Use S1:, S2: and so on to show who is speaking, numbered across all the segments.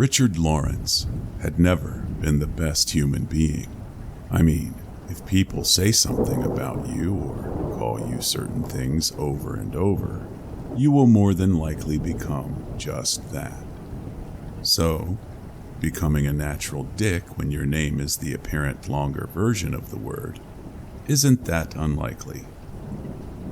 S1: Richard Lawrence had never been the best human being. I mean, if people say something about you or call you certain things over and over, you will more than likely become just that. So, becoming a natural dick when your name is the apparent longer version of the word isn't that unlikely.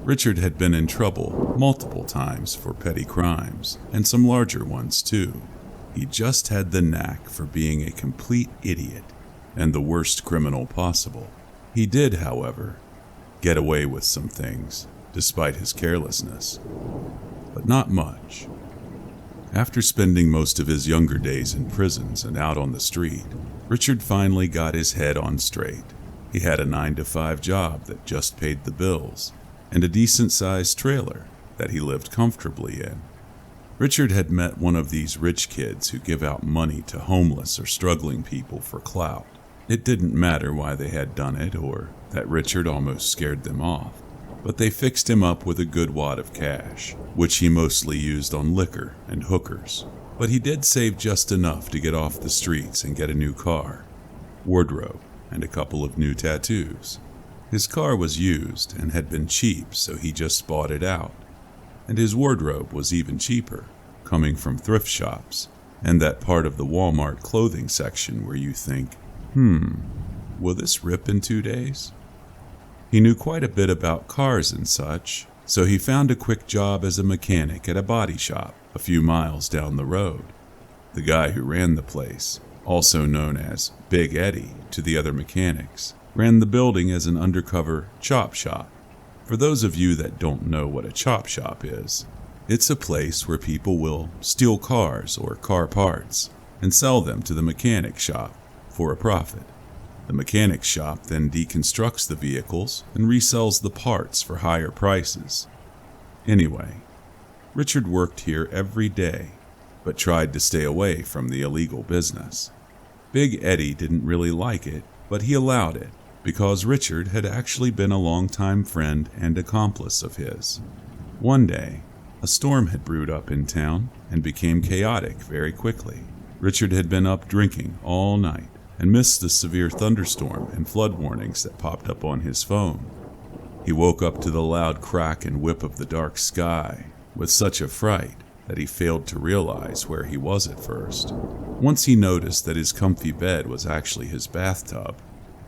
S1: Richard had been in trouble multiple times for petty crimes, and some larger ones too. He just had the knack for being a complete idiot and the worst criminal possible. He did, however, get away with some things, despite his carelessness, but not much. After spending most of his younger days in prisons and out on the street, Richard finally got his head on straight. He had a 9-to-5 job that just paid the bills, and a decent-sized trailer that he lived comfortably in. Richard had met one of these rich kids who give out money to homeless or struggling people for clout. It didn't matter why they had done it or that Richard almost scared them off, but they fixed him up with a good wad of cash, which he mostly used on liquor and hookers. But he did save just enough to get off the streets and get a new car, wardrobe, and a couple of new tattoos. His car was used and had been cheap, so he just bought it out. And his wardrobe was even cheaper, coming from thrift shops, and that part of the Walmart clothing section where you think, will this rip in 2 days? He knew quite a bit about cars and such, so he found a quick job as a mechanic at a body shop a few miles down the road. The guy who ran the place, also known as Big Eddie to the other mechanics, ran the building as an undercover chop shop. For those of you that don't know what a chop shop is, it's a place where people will steal cars or car parts and sell them to the mechanic shop for a profit. The mechanic shop then deconstructs the vehicles and resells the parts for higher prices. Anyway, Richard worked here every day, but tried to stay away from the illegal business. Big Eddie didn't really like it, but he allowed it, because Richard had actually been a longtime friend and accomplice of his. One day, a storm had brewed up in town and became chaotic very quickly. Richard had been up drinking all night and missed the severe thunderstorm and flood warnings that popped up on his phone. He woke up to the loud crack and whip of the dark sky with such a fright that he failed to realize where he was at first. Once he noticed that his comfy bed was actually his bathtub,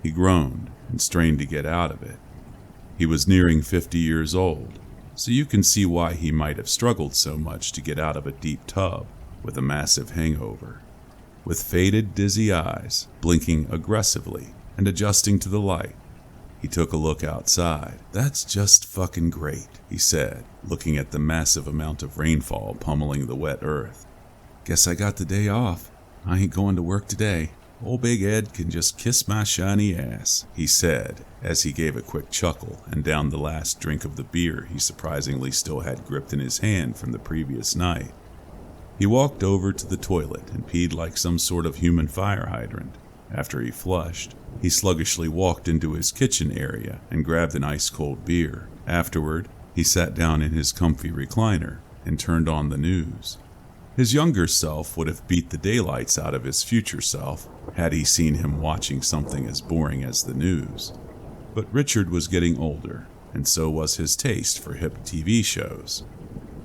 S1: he groaned and strained to get out of it. He was nearing 50 years old, so you can see why he might have struggled so much to get out of a deep tub with a massive hangover. With faded, dizzy eyes, blinking aggressively and adjusting to the light, he took a look outside. "That's just fucking great," he said, looking at the massive amount of rainfall pummeling the wet earth. "Guess I got the day off. I ain't going to work today. Old Big Ed can just kiss my shiny ass," he said as he gave a quick chuckle and downed the last drink of the beer he surprisingly still had gripped in his hand from the previous night. He walked over to the toilet and peed like some sort of human fire hydrant. After he flushed, he sluggishly walked into his kitchen area and grabbed an ice-cold beer. Afterward, he sat down in his comfy recliner and turned on the news. His younger self would have beat the daylights out of his future self had he seen him watching something as boring as the news. But Richard was getting older, and so was his taste for hip TV shows.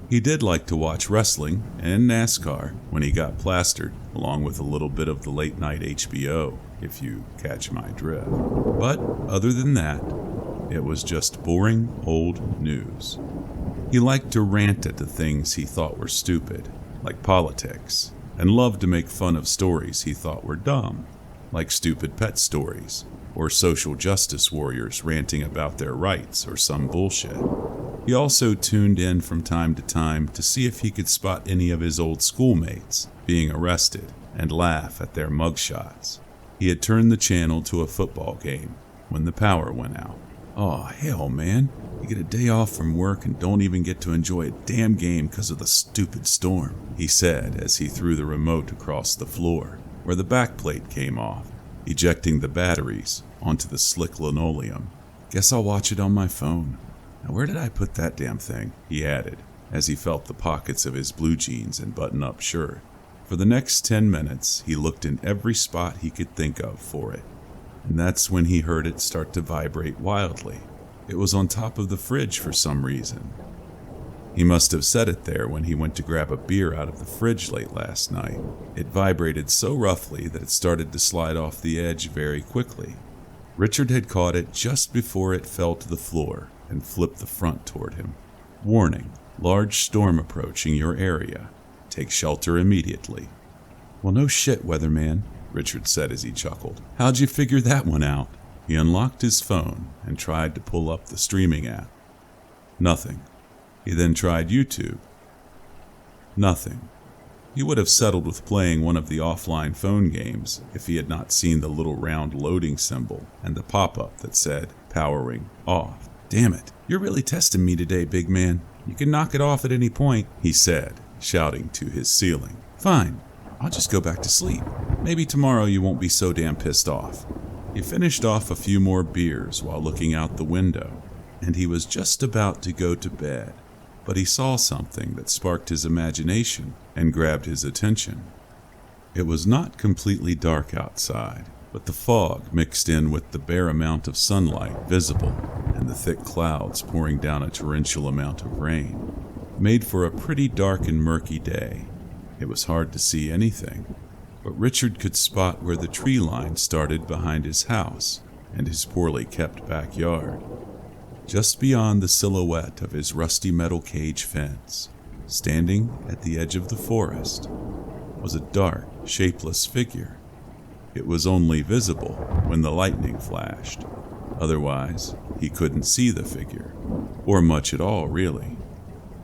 S1: He did like to watch wrestling and NASCAR when he got plastered, along with a little bit of the late-night HBO, if you catch my drift. But other than that, it was just boring old news. He liked to rant at the things he thought were stupid, like politics, and loved to make fun of stories he thought were dumb, like stupid pet stories, or social justice warriors ranting about their rights or some bullshit. He also tuned in from time to time to see if he could spot any of his old schoolmates being arrested and laugh at their mugshots. He had turned the channel to a football game when the power went out. "Oh, hell, man. You get a day off from work and don't even get to enjoy a damn game because of the stupid storm," he said as he threw the remote across the floor, where the backplate came off, ejecting the batteries onto the slick linoleum. "Guess I'll watch it on my phone. Now where did I put that damn thing?" he added, as he felt the pockets of his blue jeans and button-up shirt. For the next 10 minutes, he looked in every spot he could think of for it, and that's when he heard it start to vibrate wildly. It was on top of the fridge for some reason. He must have set it there when he went to grab a beer out of the fridge late last night. It vibrated so roughly that it started to slide off the edge very quickly. Richard had caught it just before it fell to the floor and flipped the front toward him. Warning, large storm approaching your area. Take shelter immediately. Well, no shit, weatherman, Richard said as he chuckled. How'd you figure that one out? He unlocked his phone and tried to pull up the streaming app. Nothing. He then tried YouTube. Nothing. He would have settled with playing one of the offline phone games if he had not seen the little round loading symbol and the pop-up that said, powering off. Damn it, you're really testing me today, big man. You can knock it off at any point, he said, shouting to his ceiling. Fine, I'll just go back to sleep. Maybe tomorrow you won't be so damn pissed off. He finished off a few more beers while looking out the window, and he was just about to go to bed. But he saw something that sparked his imagination and grabbed his attention. It was not completely dark outside, but the fog mixed in with the bare amount of sunlight visible and the thick clouds pouring down a torrential amount of rain made for a pretty dark and murky day. It was hard to see anything, but Richard could spot where the tree line started behind his house and his poorly kept backyard. Just beyond the silhouette of his rusty metal cage fence, standing at the edge of the forest, was a dark, shapeless figure. It was only visible when the lightning flashed. Otherwise, he couldn't see the figure, or much at all, really.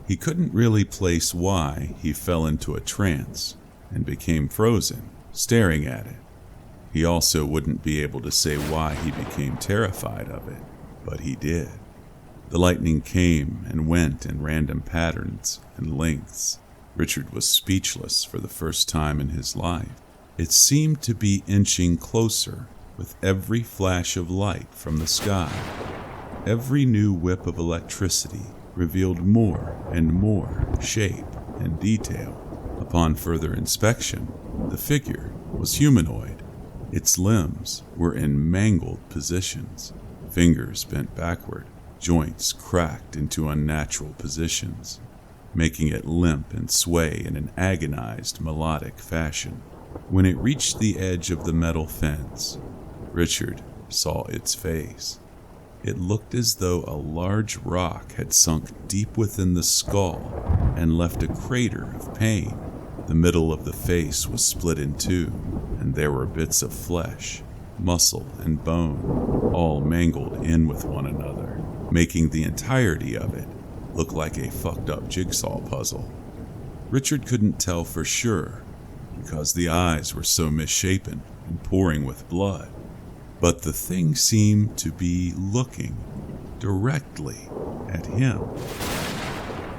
S1: He couldn't really place why he fell into a trance and became frozen, staring at it. He also wouldn't be able to say why he became terrified of it, but he did. The lightning came and went in random patterns and lengths. Richard was speechless for the first time in his life. It seemed to be inching closer with every flash of light from the sky. Every new whip of electricity revealed more and more shape and detail. Upon further inspection, the figure was humanoid. Its limbs were in mangled positions, fingers bent backward, joints cracked into unnatural positions, making it limp and sway in an agonized, melodic fashion. When it reached the edge of the metal fence, Richard saw its face. It looked as though a large rock had sunk deep within the skull and left a crater of pain. The middle of the face was split in two, and there were bits of flesh, muscle, and bone, all mangled in with one another, making the entirety of it look like a fucked up jigsaw puzzle. Richard couldn't tell for sure because the eyes were so misshapen and pouring with blood, but the thing seemed to be looking directly at him.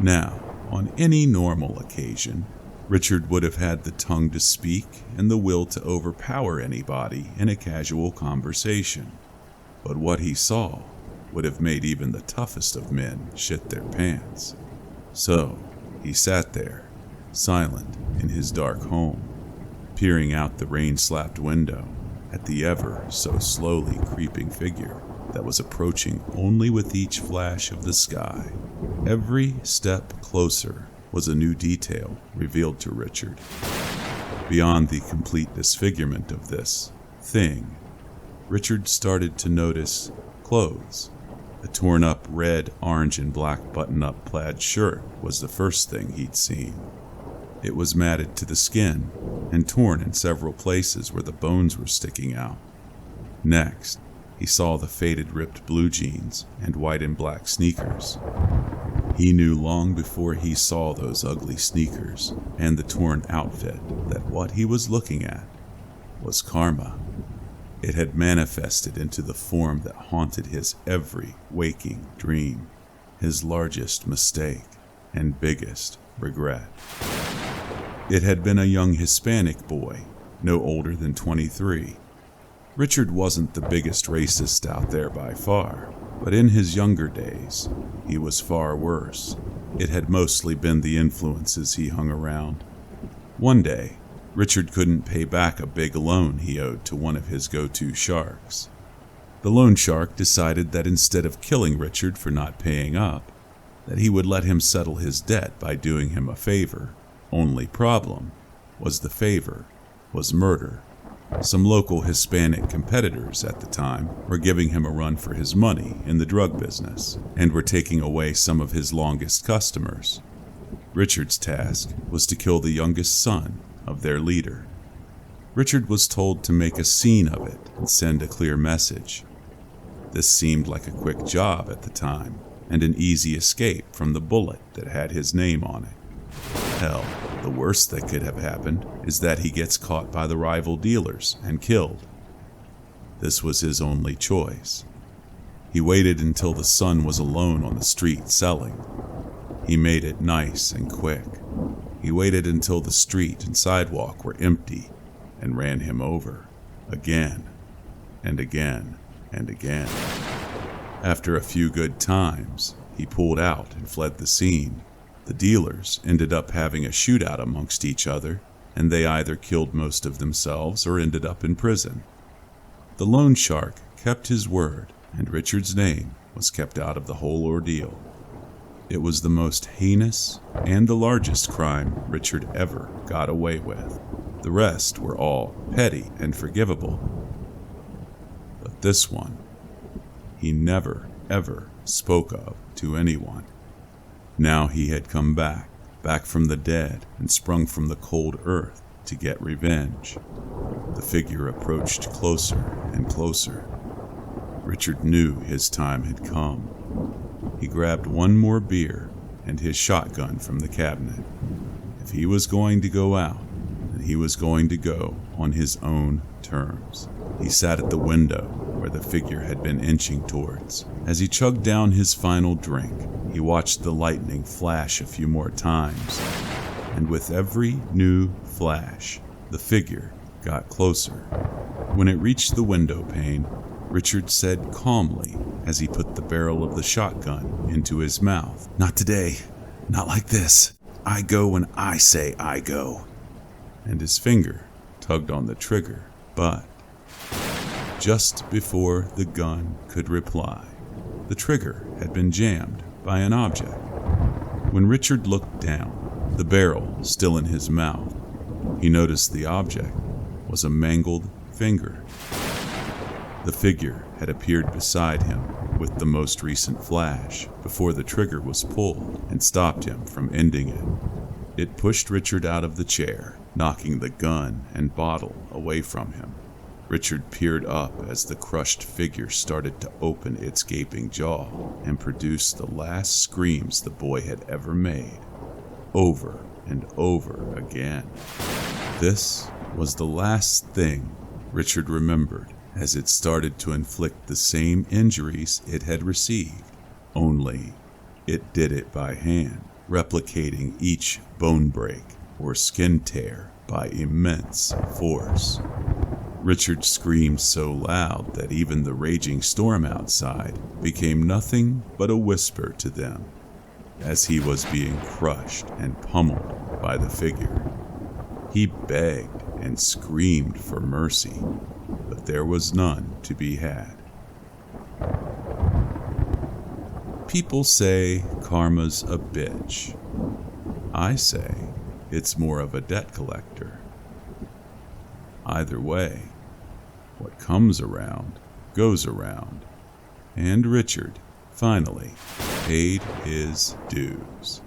S1: Now, on any normal occasion, Richard would have had the tongue to speak and the will to overpower anybody in a casual conversation, but what he saw would have made even the toughest of men shit their pants. So, he sat there, silent in his dark home, peering out the rain-slapped window at the ever so slowly creeping figure that was approaching only with each flash of the sky. Every step closer was a new detail revealed to Richard. Beyond the complete disfigurement of this thing, Richard started to notice clothes. A torn-up red, orange, and black button-up plaid shirt was the first thing he'd seen. It was matted to the skin and torn in several places where the bones were sticking out. Next, he saw the faded ripped blue jeans and white and black sneakers. He knew long before he saw those ugly sneakers and the torn outfit that what he was looking at was karma. It had manifested into the form that haunted his every waking dream, his largest mistake and biggest regret. It had been a young Hispanic boy, no older than 23. Richard wasn't the biggest racist out there by far, but in his younger days, he was far worse. It had mostly been the influences he hung around. One day, Richard couldn't pay back a big loan he owed to one of his go-to sharks. The loan shark decided that instead of killing Richard for not paying up, that he would let him settle his debt by doing him a favor. Only problem was the favor was murder. Some local Hispanic competitors at the time were giving him a run for his money in the drug business and were taking away some of his longest customers. Richard's task was to kill the youngest son of their leader. Richard was told to make a scene of it and send a clear message. This seemed like a quick job at the time and an easy escape from the bullet that had his name on it. Hell, the worst that could have happened is that he gets caught by the rival dealers and killed. This was his only choice. He waited until the son was alone on the street selling. He made it nice and quick. He waited until the street and sidewalk were empty and ran him over again and again and again. After a few good times, he pulled out and fled the scene. The dealers ended up having a shootout amongst each other, and they either killed most of themselves or ended up in prison. The loan shark kept his word, and Richard's name was kept out of the whole ordeal. It was the most heinous and the largest crime Richard ever got away with. The rest were all petty and forgivable. But this one, he never, ever spoke of to anyone. Now he had come back from the dead and sprung from the cold earth to get revenge. The figure approached closer and closer. Richard knew his time had come. He grabbed one more beer and his shotgun from the cabinet. If he was going to go out, then he was going to go on his own terms. He sat at the window where the figure had been inching towards. As he chugged down his final drink, he watched the lightning flash a few more times, and with every new flash, the figure got closer. When it reached the window pane, Richard said calmly as he put the barrel of the shotgun into his mouth, "Not today, not like this. I go when I say I go." And his finger tugged on the trigger, but just before the gun could reply, the trigger had been jammed by an object. When Richard looked down, the barrel still in his mouth, he noticed the object was a mangled finger. The figure had appeared beside him with the most recent flash before the trigger was pulled and stopped him from ending it. It pushed Richard out of the chair, knocking the gun and bottle away from him. Richard peered up as the crushed figure started to open its gaping jaw and produce the last screams the boy had ever made, over and over again. This was the last thing Richard remembered as it started to inflict the same injuries it had received, only it did it by hand, replicating each bone break or skin tear by immense force. Richard screamed so loud that even the raging storm outside became nothing but a whisper to them as he was being crushed and pummeled by the figure. He begged and screamed for mercy, but there was none to be had. People say karma's a bitch. I say it's more of a debt collector. Either way, what comes around goes around, and Richard finally paid his dues.